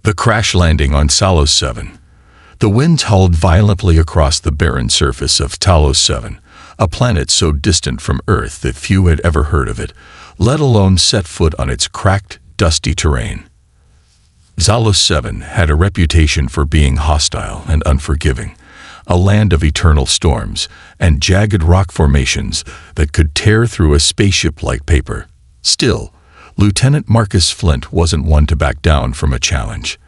The crash landing on Talos 7. The winds howled violently across the barren surface of Talos 7, a planet so distant from Earth that few had ever heard of it, let alone set foot on its cracked, dusty terrain. Talos 7 had a reputation for being hostile and unforgiving, a land of eternal storms and jagged rock formations that could tear through a spaceship like paper. Still, Lieutenant Marcus Flint wasn't one to back down from a challenge.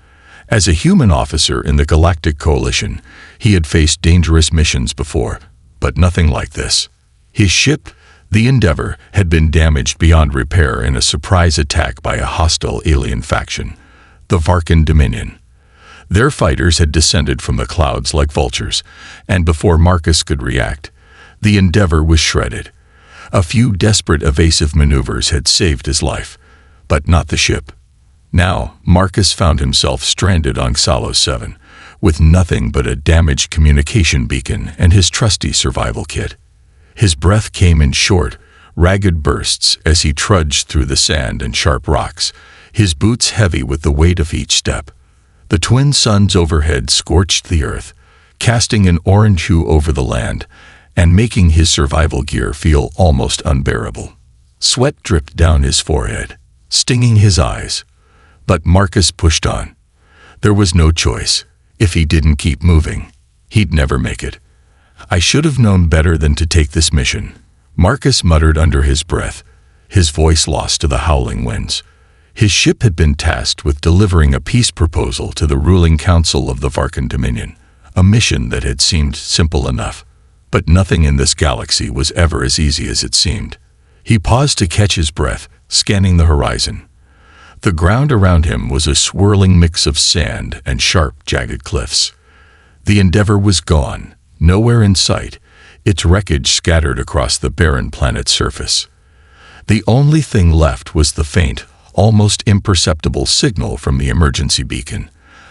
As a human officer in the Galactic Coalition, he had faced dangerous missions before, but nothing like this. His ship, the Endeavor, had been damaged beyond repair in a surprise attack by a hostile alien faction, the Varkan Dominion. Their fighters had descended from the clouds like vultures, and before Marcus could react, the Endeavor was shredded. A few desperate evasive maneuvers had saved his life, but not the ship. Now, Marcus found himself stranded on Talos 7, with nothing but a damaged communication beacon and his trusty survival kit. His breath came in short, ragged bursts as he trudged through the sand and sharp rocks, his boots heavy with the weight of each step. The twin suns overhead scorched the earth, casting an orange hue over the land and making his survival gear feel almost unbearable. Sweat dripped down his forehead, stinging his eyes. But Marcus pushed on. There was no choice. If he didn't keep moving, he'd never make it. "I should have known better than to take this mission," Marcus muttered under his breath, his voice lost to the howling winds. His ship had been tasked with delivering a peace proposal to the ruling council of the Varkan Dominion, a mission that had seemed simple enough. But nothing in this galaxy was ever as easy as it seemed. He paused to catch his breath, scanning the horizon. The ground around him was a swirling mix of sand and sharp, jagged cliffs. The Endeavor was gone, nowhere in sight, its wreckage scattered across the barren planet's surface. The only thing left was the faint, almost imperceptible signal from the emergency beacon,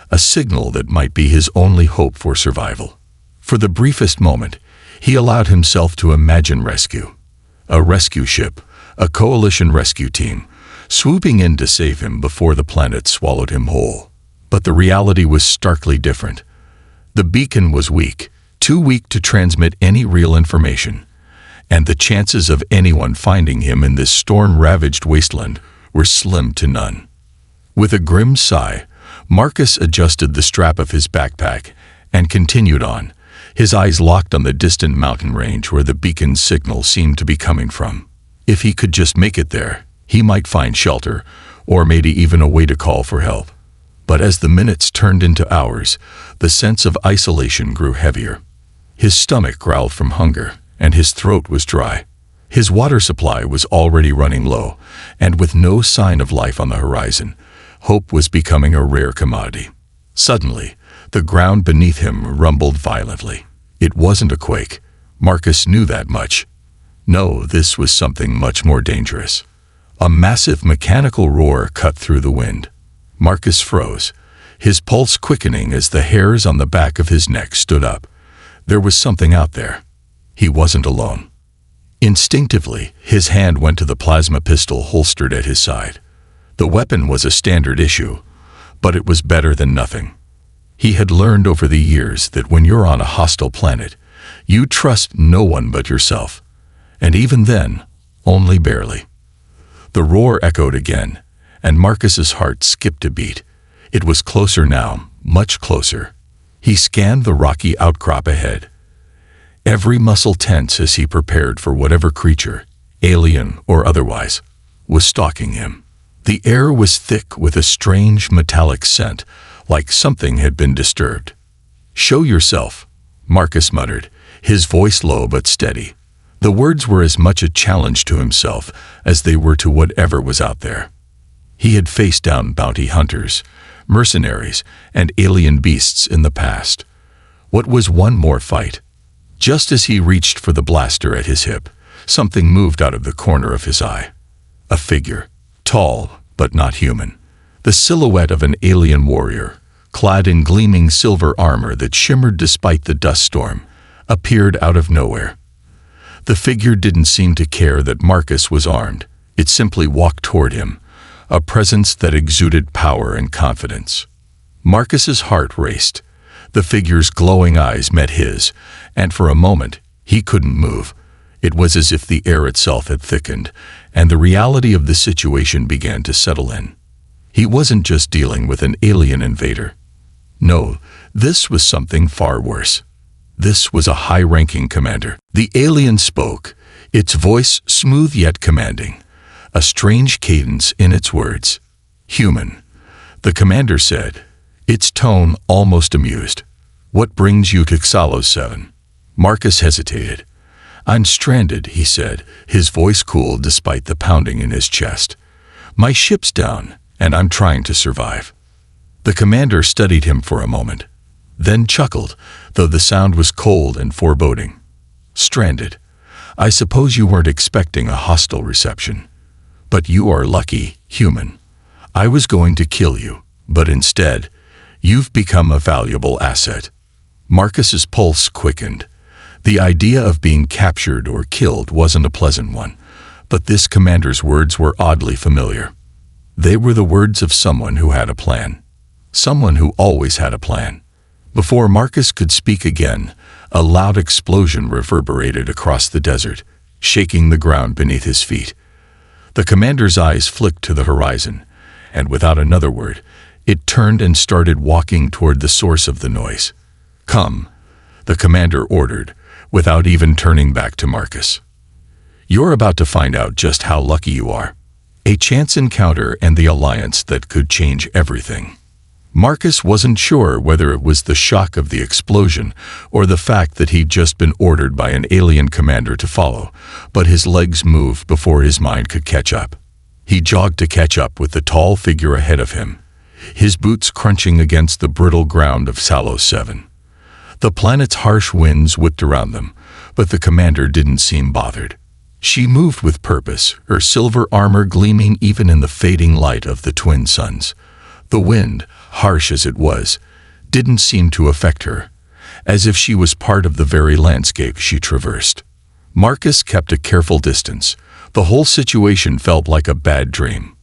a signal that might be his only hope for survival. For the briefest moment, he allowed himself to imagine rescue. A rescue ship, a coalition rescue team, swooping in to save him before the planet swallowed him whole. But the reality was starkly different. The beacon was weak, too weak to transmit any real information, and the chances of anyone finding him in this storm-ravaged wasteland were slim to none. With a grim sigh, Marcus adjusted the strap of his backpack and continued on, his eyes locked on the distant mountain range where the beacon's signal seemed to be coming from. If he could just make it there, he might find shelter, or maybe even a way to call for help. But as the minutes turned into hours, the sense of isolation grew heavier. His stomach growled from hunger, and his throat was dry. His water supply was already running low, and with no sign of life on the horizon, hope was becoming a rare commodity. Suddenly, the ground beneath him rumbled violently. It wasn't a quake. Marcus knew that much. No, this was something much more dangerous. A massive mechanical roar cut through the wind. Marcus froze, his pulse quickening as the hairs on the back of his neck stood up. There was something out there. He wasn't alone. Instinctively, his hand went to the plasma pistol holstered at his side. The weapon was a standard issue, but it was better than nothing. He had learned over the years that when you're on a hostile planet, you trust no one but yourself, and even then, only barely. The roar echoed again, and Marcus's heart skipped a beat. It was closer now, much closer. He scanned the rocky outcrop ahead, every muscle tense as he prepared for whatever creature, alien or otherwise, was stalking him. The air was thick with a strange metallic scent, like something had been disturbed. "Show yourself," Marcus muttered, his voice low but steady. The words were as much a challenge to himself as they were to whatever was out there. He had faced down bounty hunters, mercenaries, and alien beasts in the past. What was one more fight? Just as he reached for the blaster at his hip, something moved out of the corner of his eye. A figure, tall but not human. The silhouette of an alien warrior, clad in gleaming silver armor that shimmered despite the dust storm, appeared out of nowhere. The figure didn't seem to care that Marcus was armed. It simply walked toward him, a presence that exuded power and confidence. Marcus's heart raced. The figure's glowing eyes met his, and for a moment, he couldn't move. It was as if the air itself had thickened, and the reality of the situation began to settle in. He wasn't just dealing with an alien invader. No, this was something far worse. This was a high-ranking commander. The alien spoke, its voice smooth yet commanding, a strange cadence in its words. "Human," the commander said, its tone almost amused. "What brings you to Xalos 7? Marcus hesitated. "I'm stranded," he said, his voice cool despite the pounding in his chest. "My ship's down, and I'm trying to survive." The commander studied him for a moment, then chuckled, though the sound was cold and foreboding. "Stranded. I suppose you weren't expecting a hostile reception. But you are lucky, human. I was going to kill you, but instead, you've become a valuable asset." Marcus's pulse quickened. The idea of being captured or killed wasn't a pleasant one, but this commander's words were oddly familiar. They were the words of someone who had a plan. Someone who always had a plan. Before Marcus could speak again, a loud explosion reverberated across the desert, shaking the ground beneath his feet. The commander's eyes flicked to the horizon, and without another word, it turned and started walking toward the source of the noise. "Come," the commander ordered, without even turning back to Marcus. "You're about to find out just how lucky you are. A chance encounter and the alliance that could change everything." Marcus wasn't sure whether it was the shock of the explosion or the fact that he'd just been ordered by an alien commander to follow, but his legs moved before his mind could catch up. He jogged to catch up with the tall figure ahead of him, his boots crunching against the brittle ground of Xalos 7. The planet's harsh winds whipped around them, but the commander didn't seem bothered. She moved with purpose, her silver armor gleaming even in the fading light of the twin suns. The wind, harsh as it was, didn't seem to affect her, as if she was part of the very landscape she traversed. Marcus kept a careful distance. The whole situation felt like a bad dream.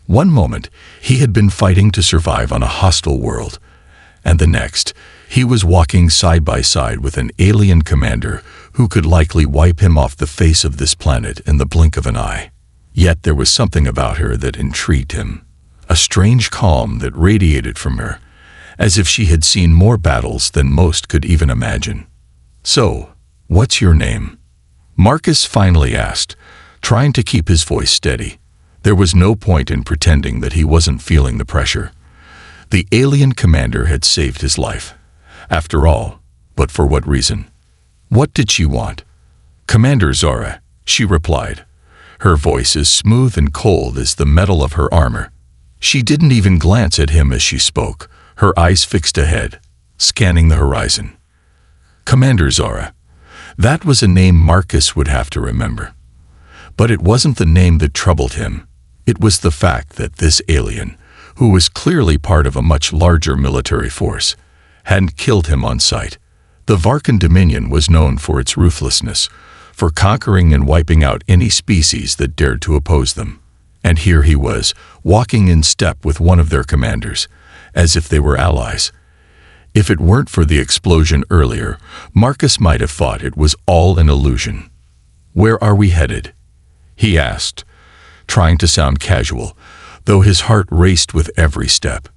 One moment, he had been fighting to survive on a hostile world, and the next, he was walking side by side with an alien commander who could likely wipe him off the face of this planet in the blink of an eye. Yet there was something about her that intrigued him, a strange calm that radiated from her, as if she had seen more battles than most could even imagine. "So, what's your name?" Marcus finally asked, trying to keep his voice steady. There was no point in pretending that he wasn't feeling the pressure. The alien commander had saved his life, after all, but for what reason? What did she want? "Commander Zara," she replied, her voice as smooth and cold as the metal of her armor. She didn't even glance at him as she spoke, her eyes fixed ahead, scanning the horizon. Commander Zara. That was a name Marcus would have to remember. But it wasn't the name that troubled him. It was the fact that this alien, who was clearly part of a much larger military force, hadn't killed him on sight. The Varkan Dominion was known for its ruthlessness, for conquering and wiping out any species that dared to oppose them. And here he was, walking in step with one of their commanders, as if they were allies. If it weren't for the explosion earlier, Marcus might have thought it was all an illusion. "Where are we headed?" he asked, trying to sound casual, though his heart raced with every step.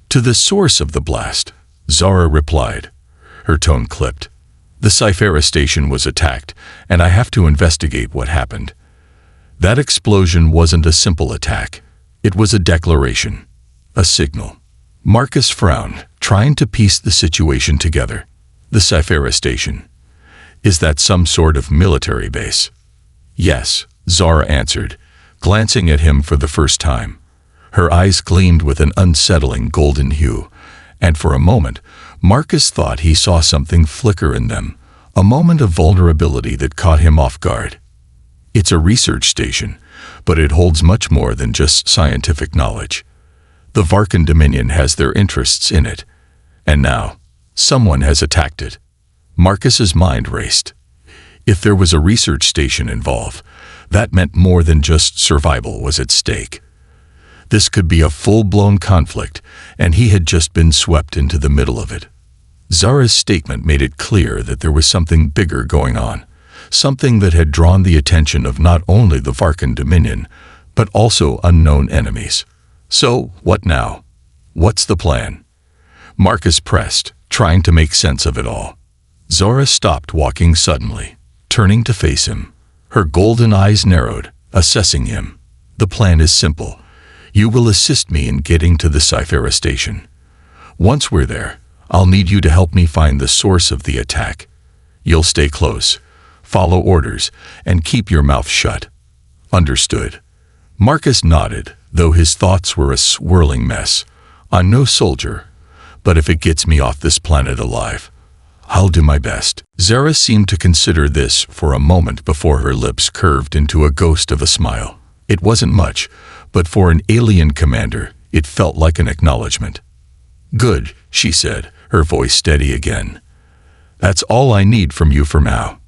"To the source of the blast," Zara replied. Her tone clipped. "The Sci-Fi station was attacked, and I have to investigate what happened." That explosion wasn't a simple attack. It was a declaration, a signal. Marcus frowned, trying to piece the situation together. "The Sci-Fi station. Is that some sort of military base?" "Yes," Zara answered, glancing at him for the first time. Her eyes gleamed with an unsettling golden hue, and for a moment, Marcus thought he saw something flicker in them, a moment of vulnerability that caught him off guard. "It's a research station, but it holds much more than just scientific knowledge. The Varkan Dominion has their interests in it, and now, someone has attacked it." Marcus's mind raced. If there was a research station involved, that meant more than just survival was at stake. This could be a full-blown conflict, and he had just been swept into the middle of it. Zara's statement made it clear that there was something bigger going on, something that had drawn the attention of not only the Varkan Dominion, but also unknown enemies. So, what now? What's the plan? Marcus pressed, trying to make sense of it all. Zara stopped walking suddenly, turning to face him. Her golden eyes narrowed, assessing him. The plan is simple. You will assist me in getting to the Sci-Fi station. Once we're there, I'll need you to help me find the source of the attack. You'll stay close, follow orders, and keep your mouth shut. Understood. Marcus nodded, though his thoughts were a swirling mess. I'm no soldier, but if it gets me off this planet alive, I'll do my best. Zara seemed to consider this for a moment before her lips curved into a ghost of a smile. It wasn't much, but for an alien commander, it felt like an acknowledgement. Good, she said, her voice steady again. That's all I need from you for now.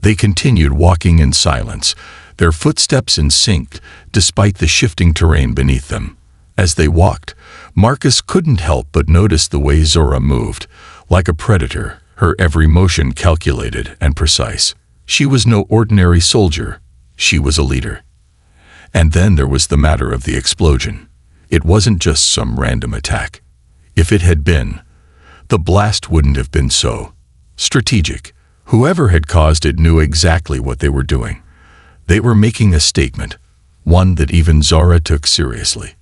They continued walking in silence, their footsteps in sync despite the shifting terrain beneath them. As they walked, Marcus couldn't help but notice the way Zara moved, like a predator, her every motion calculated and precise. She was no ordinary soldier. She was a leader. And then there was the matter of the explosion. It wasn't just some random attack. If it had been, the blast wouldn't have been so strategic. Whoever had caused it knew exactly what they were doing. They were making a statement, one that even Zara took seriously.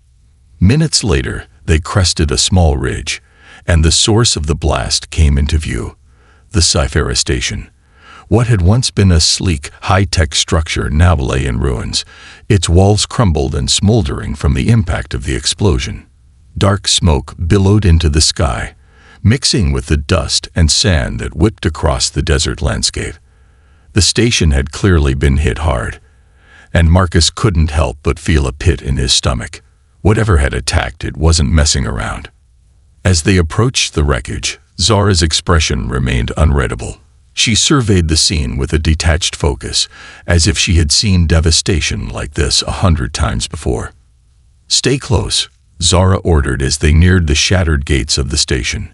Minutes later, they crested a small ridge, and the source of the blast came into view. The Sci-Fi station. What had once been a sleek, high-tech structure now lay in ruins, its walls crumbled and smoldering from the impact of the explosion. Dark smoke billowed into the sky, mixing with the dust and sand that whipped across the desert landscape. The station had clearly been hit hard, and Marcus couldn't help but feel a pit in his stomach. Whatever had attacked it wasn't messing around. As they approached the wreckage, Zara's expression remained unreadable. She surveyed the scene with a detached focus, as if she had seen devastation like this 100 times before. Stay close, Zara ordered as they neared the shattered gates of the station.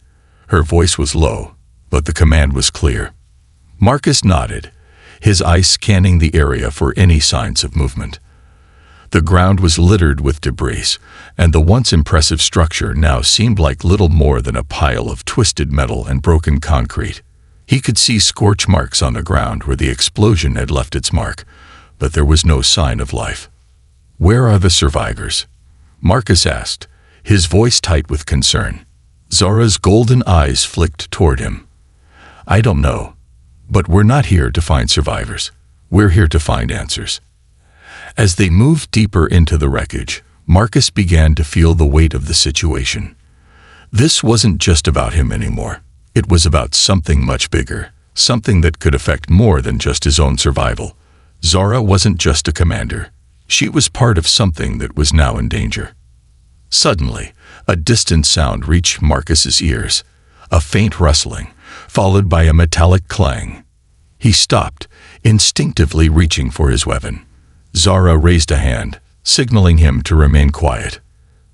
Her voice was low, but the command was clear. Marcus nodded, his eyes scanning the area for any signs of movement. The ground was littered with debris, and the once impressive structure now seemed like little more than a pile of twisted metal and broken concrete. He could see scorch marks on the ground where the explosion had left its mark, but there was no sign of life. Where are the survivors? Marcus asked, his voice tight with concern. Zara's golden eyes flicked toward him. I don't know, but we're not here to find survivors. We're here to find answers. As they moved deeper into the wreckage, Marcus began to feel the weight of the situation. This wasn't just about him anymore. It was about something much bigger, something that could affect more than just his own survival. Zara wasn't just a commander. She was part of something that was now in danger. Suddenly, a distant sound reached Marcus's ears, a faint rustling, followed by a metallic clang. He stopped, instinctively reaching for his weapon. Zara raised a hand, signaling him to remain quiet.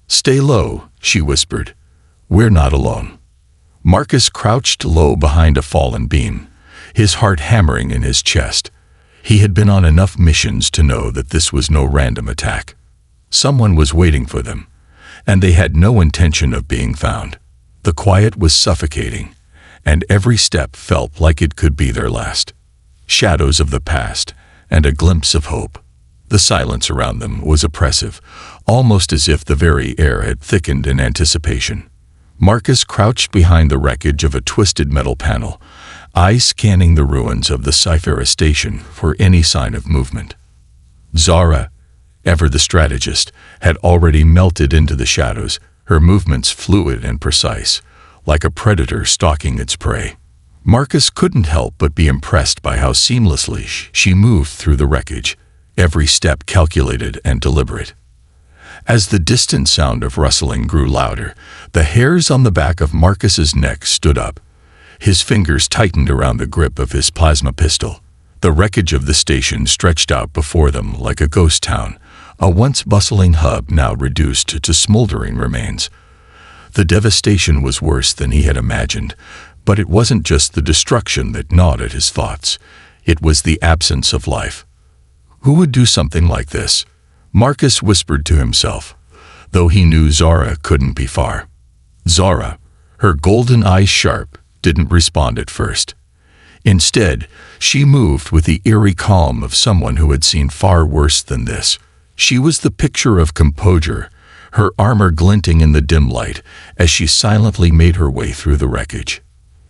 Stay low, she whispered. We're not alone. Marcus crouched low behind a fallen beam, his heart hammering in his chest. He had been on enough missions to know that this was no random attack. Someone was waiting for them, and they had no intention of being found. The quiet was suffocating, and every step felt like it could be their last. Shadows of the past, and a glimpse of hope. The silence around them was oppressive, almost as if the very air had thickened in anticipation. Marcus crouched behind the wreckage of a twisted metal panel, eyes scanning the ruins of the Sci-Fi station for any sign of movement. Zara, ever the strategist, had already melted into the shadows, her movements fluid and precise, like a predator stalking its prey. Marcus couldn't help but be impressed by how seamlessly she moved through the wreckage, every step calculated and deliberate. As the distant sound of rustling grew louder, the hairs on the back of Marcus's neck stood up. His fingers tightened around the grip of his plasma pistol. The wreckage of the station stretched out before them like a ghost town, A once bustling hub now reduced to smoldering remains. The devastation was worse than he had imagined, but it wasn't just the destruction that gnawed at his thoughts. It was the absence of life. Who would do something like this? Marcus whispered to himself, though he knew Zara couldn't be far. Zara, her golden eyes sharp, didn't respond at first. Instead, she moved with the eerie calm of someone who had seen far worse than this. She was the picture of composure, her armor glinting in the dim light as she silently made her way through the wreckage.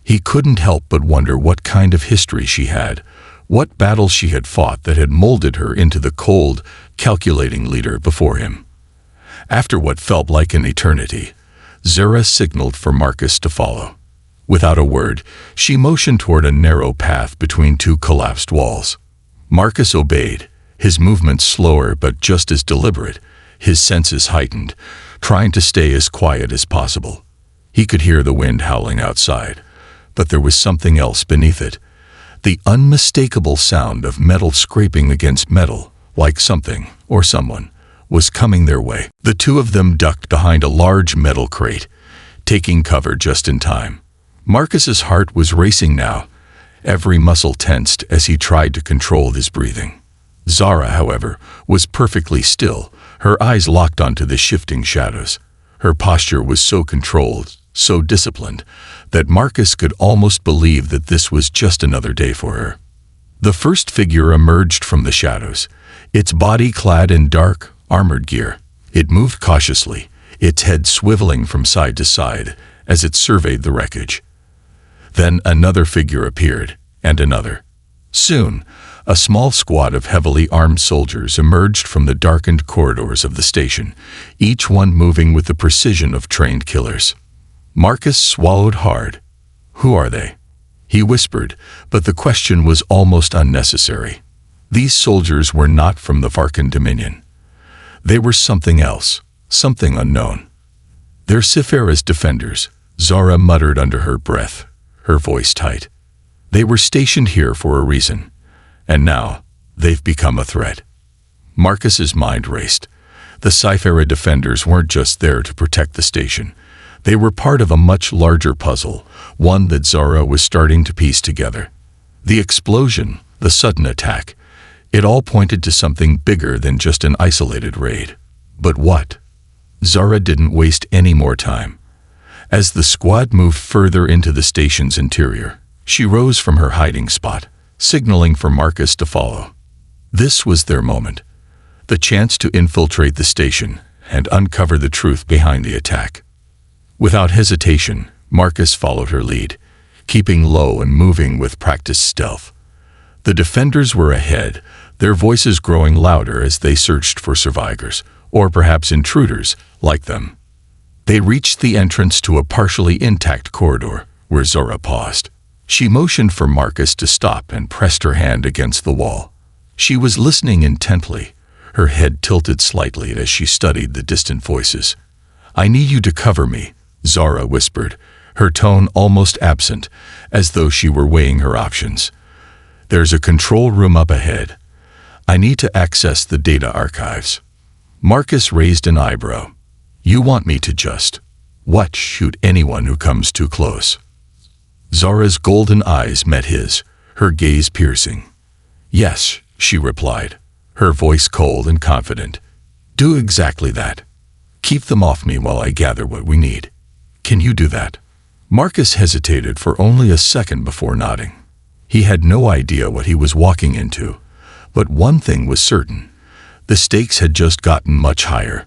He couldn't help but wonder what kind of history she had, what battles she had fought that had molded her into the cold, calculating leader before him. After what felt like an eternity, Zara signaled for Marcus to follow. Without a word, she motioned toward a narrow path between two collapsed walls. Marcus obeyed, his movements slower but just as deliberate, his senses heightened, trying to stay as quiet as possible. He could hear the wind howling outside, but there was something else beneath it. The unmistakable sound of metal scraping against metal, like something, or someone, was coming their way. The two of them ducked behind a large metal crate, taking cover just in time. Marcus's heart was racing now, every muscle tensed as he tried to control his breathing. Zara, however, was perfectly still, her eyes locked onto the shifting shadows. Her posture was so controlled, so disciplined, that Marcus could almost believe that this was just another day for her. The first figure emerged from the shadows, its body clad in dark, armored gear. It moved cautiously, its head swiveling from side to side as it surveyed the wreckage. Then another figure appeared, and another. Soon, a small squad of heavily armed soldiers emerged from the darkened corridors of the station, each one moving with the precision of trained killers. Marcus swallowed hard. "Who are they?" he whispered, but the question was almost unnecessary. These soldiers were not from the Varkan Dominion. They were something else, something unknown. "They're Sci-Fi's defenders," Zara muttered under her breath, her voice tight. "They were stationed here for a reason, and now they've become a threat." Marcus's mind raced. The Sci-Fi defenders weren't just there to protect the station. They were part of a much larger puzzle, one that Zara was starting to piece together. The explosion, the sudden attack, it all pointed to something bigger than just an isolated raid. But what? Zara didn't waste any more time. As the squad moved further into the station's interior, she rose from her hiding spot, signaling for Marcus to follow. This was their moment, the chance to infiltrate the station and uncover the truth behind the attack. Without hesitation, Marcus followed her lead, keeping low and moving with practiced stealth. The defenders were ahead, their voices growing louder as they searched for survivors, or perhaps intruders, like them. They reached the entrance to a partially intact corridor, where Zara paused. She motioned for Marcus to stop and pressed her hand against the wall. She was listening intently, her head tilted slightly as she studied the distant voices. "I need you to cover me," Zara whispered, her tone almost absent, as though she were weighing her options. "There's a control room up ahead. I need to access the data archives." Marcus raised an eyebrow. "You want me to just, what, shoot anyone who comes too close?" Zara's golden eyes met his, her gaze piercing. "Yes," she replied, her voice cold and confident. "Do exactly that. Keep them off me while I gather what we need. Can you do that?" Marcus hesitated for only a second before nodding. He had no idea what he was walking into, but one thing was certain. The stakes had just gotten much higher.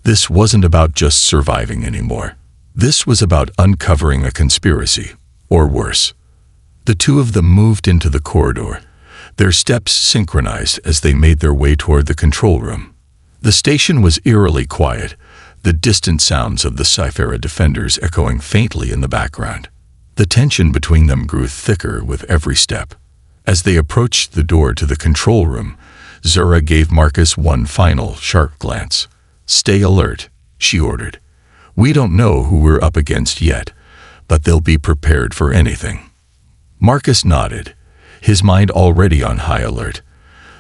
This wasn't about just surviving anymore. This was about uncovering a conspiracy, or worse. The two of them moved into the corridor, their steps synchronized as they made their way toward the control room. The station was eerily quiet, the distant sounds of the Sci-Fi defenders echoing faintly in the background. The tension between them grew thicker with every step. As they approached the door to the control room, Zara gave Marcus one final, sharp glance. "Stay alert," she ordered. "We don't know who we're up against yet, but they'll be prepared for anything." Marcus nodded, his mind already on high alert.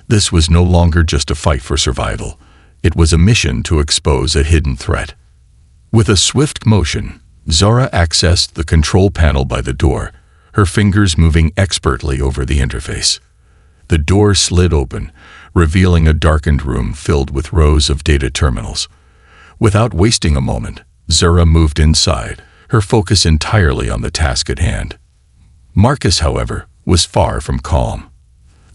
This was no longer just a fight for survival. It was a mission to expose a hidden threat. With a swift motion, Zara accessed the control panel by the door, her fingers moving expertly over the interface. The door slid open, revealing a darkened room filled with rows of data terminals. Without wasting a moment, Zara moved inside, her focus entirely on the task at hand. Marcus, however, was far from calm.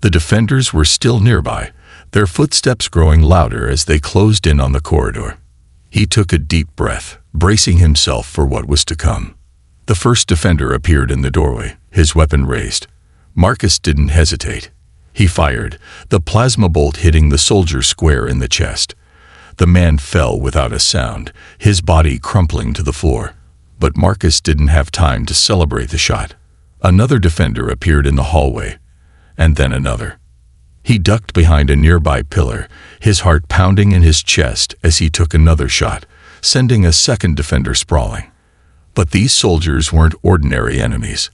The defenders were still nearby, their footsteps growing louder as they closed in on the corridor. He took a deep breath, bracing himself for what was to come. The first defender appeared in the doorway, his weapon raised. Marcus didn't hesitate. He fired, the plasma bolt hitting the soldier square in the chest. The man fell without a sound, his body crumpling to the floor. But Marcus didn't have time to celebrate the shot. Another defender appeared in the hallway, and then another. He ducked behind a nearby pillar, his heart pounding in his chest as he took another shot, sending a second defender sprawling. But these soldiers weren't ordinary enemies.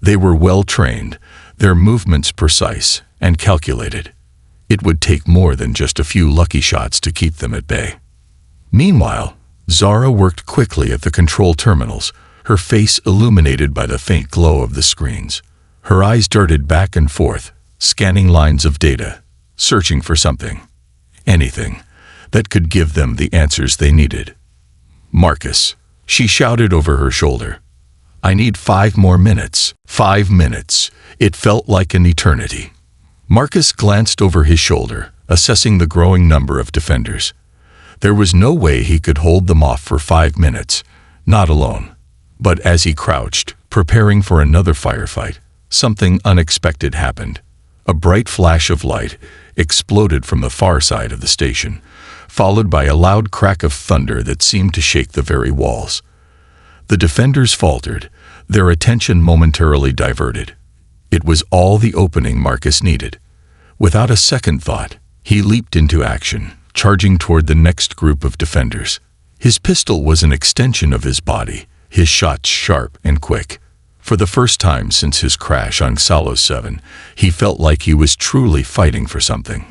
They were well-trained, their movements precise and calculated. It would take more than just a few lucky shots to keep them at bay. Meanwhile, Zara worked quickly at the control terminals, her face illuminated by the faint glow of the screens. Her eyes darted back and forth, scanning lines of data, searching for something, anything, that could give them the answers they needed. "Marcus," she shouted over her shoulder. "I need 5 more minutes." 5 minutes. It felt like an eternity. Marcus glanced over his shoulder, assessing the growing number of defenders. There was no way he could hold them off for 5 minutes, not alone. But as he crouched, preparing for another firefight, something unexpected happened. A bright flash of light exploded from the far side of the station, followed by a loud crack of thunder that seemed to shake the very walls. The defenders faltered, their attention momentarily diverted. It was all the opening Marcus needed. Without a second thought, he leaped into action, charging toward the next group of defenders. His pistol was an extension of his body, his shots sharp and quick. For the first time since his crash on Salos 7, he felt like he was truly fighting for something.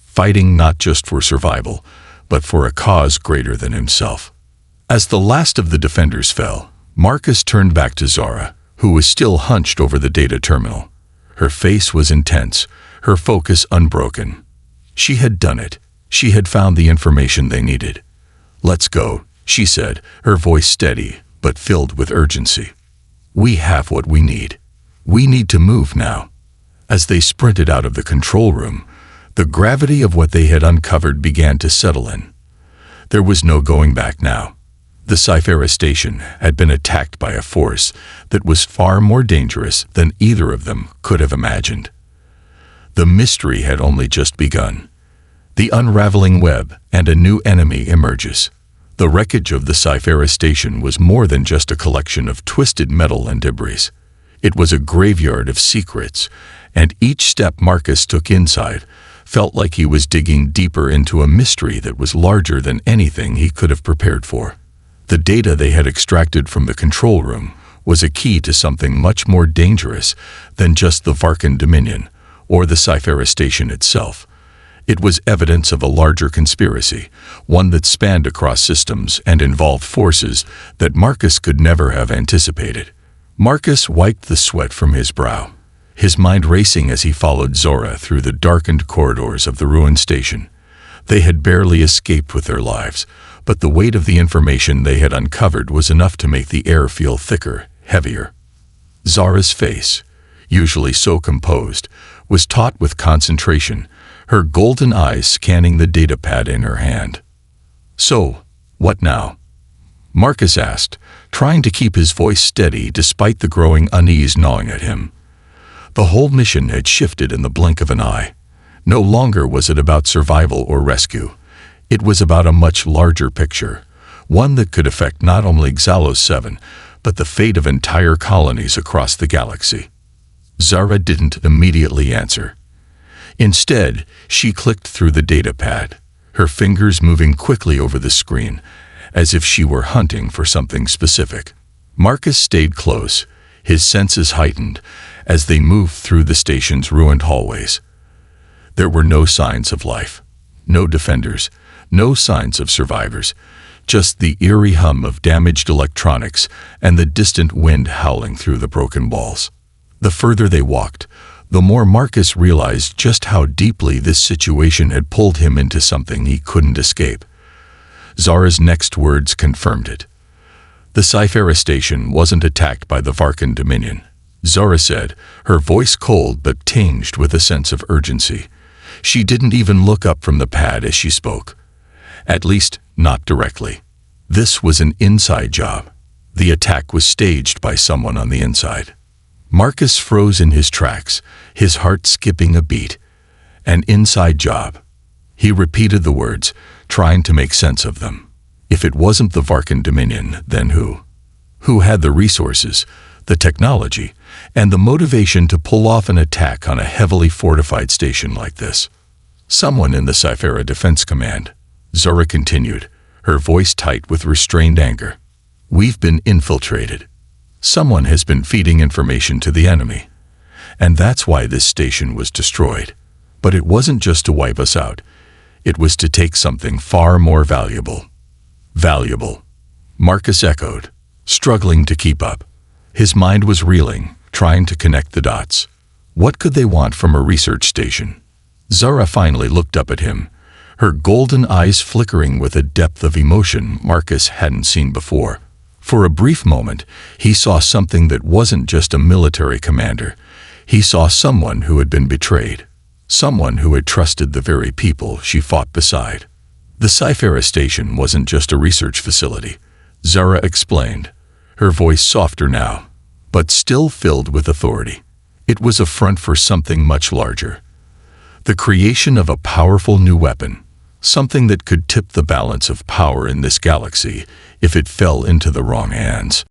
Fighting not just for survival, but for a cause greater than himself. As the last of the defenders fell, Marcus turned back to Zara, who was still hunched over the data terminal. Her face was intense, her focus unbroken. She had done it. She had found the information they needed. "Let's go," she said, her voice steady, but filled with urgency. "We have what we need. We need to move now." As they sprinted out of the control room, the gravity of what they had uncovered began to settle in. There was no going back now. The Sci-Fi station had been attacked by a force that was far more dangerous than either of them could have imagined. The mystery had only just begun. The unraveling web and a new enemy emerges. The wreckage of the Sci-Fi station was more than just a collection of twisted metal and debris. It was a graveyard of secrets, and each step Marcus took inside felt like he was digging deeper into a mystery that was larger than anything he could have prepared for. The data they had extracted from the control room was a key to something much more dangerous than just the Varkan Dominion or the Sci-Fi station itself. It was evidence of a larger conspiracy, one that spanned across systems and involved forces that Marcus could never have anticipated. Marcus wiped the sweat from his brow, his mind racing as he followed Zora through the darkened corridors of the ruined station. They had barely escaped with their lives, but the weight of the information they had uncovered was enough to make the air feel thicker, heavier. Zara's face, usually so composed, was taut with concentration, her golden eyes scanning the datapad in her hand. "So, what now?" Marcus asked, trying to keep his voice steady despite the growing unease gnawing at him. The whole mission had shifted in the blink of an eye. No longer was it about survival or rescue. It was about a much larger picture, one that could affect not only Xalos 7, but the fate of entire colonies across the galaxy. Zara didn't immediately answer. Instead, she clicked through the datapad, her fingers moving quickly over the screen, as if she were hunting for something specific. Marcus stayed close, his senses heightened, as they moved through the station's ruined hallways. There were no signs of life, no defenders, No signs of survivors, just the eerie hum of damaged electronics and the distant wind howling through the broken walls. The further they walked, the more Marcus realized just how deeply this situation had pulled him into something he couldn't escape. Zara's next words confirmed it. The Sci-Fi station wasn't attacked by the Varkan Dominion, Zara said, her voice cold but tinged with a sense of urgency. She didn't even look up from the pad as she spoke. At least, not directly. This was an inside job. The attack was staged by someone on the inside. Marcus froze in his tracks, his heart skipping a beat. An inside job. He repeated the words, trying to make sense of them. If it wasn't the Varkan Dominion, then who? Who had the resources, the technology, and the motivation to pull off an attack on a heavily fortified station like this? Someone in the Sci-Fi Defense Command, Zara continued, her voice tight with restrained anger. We've been infiltrated. Someone has been feeding information to the enemy. And that's why this station was destroyed. But it wasn't just to wipe us out. It was to take something far more valuable. Valuable. Marcus echoed, struggling to keep up. His mind was reeling, trying to connect the dots. What could they want from a research station? Zara finally looked up at him, her golden eyes flickering with a depth of emotion Marcus hadn't seen before. For a brief moment, he saw something that wasn't just a military commander. He saw someone who had been betrayed. Someone who had trusted the very people she fought beside. The Sci-Fi station wasn't just a research facility, Zara explained, her voice softer now, but still filled with authority. It was a front for something much larger. The creation of a powerful new weapon, something that could tip the balance of power in this galaxy if it fell into the wrong hands.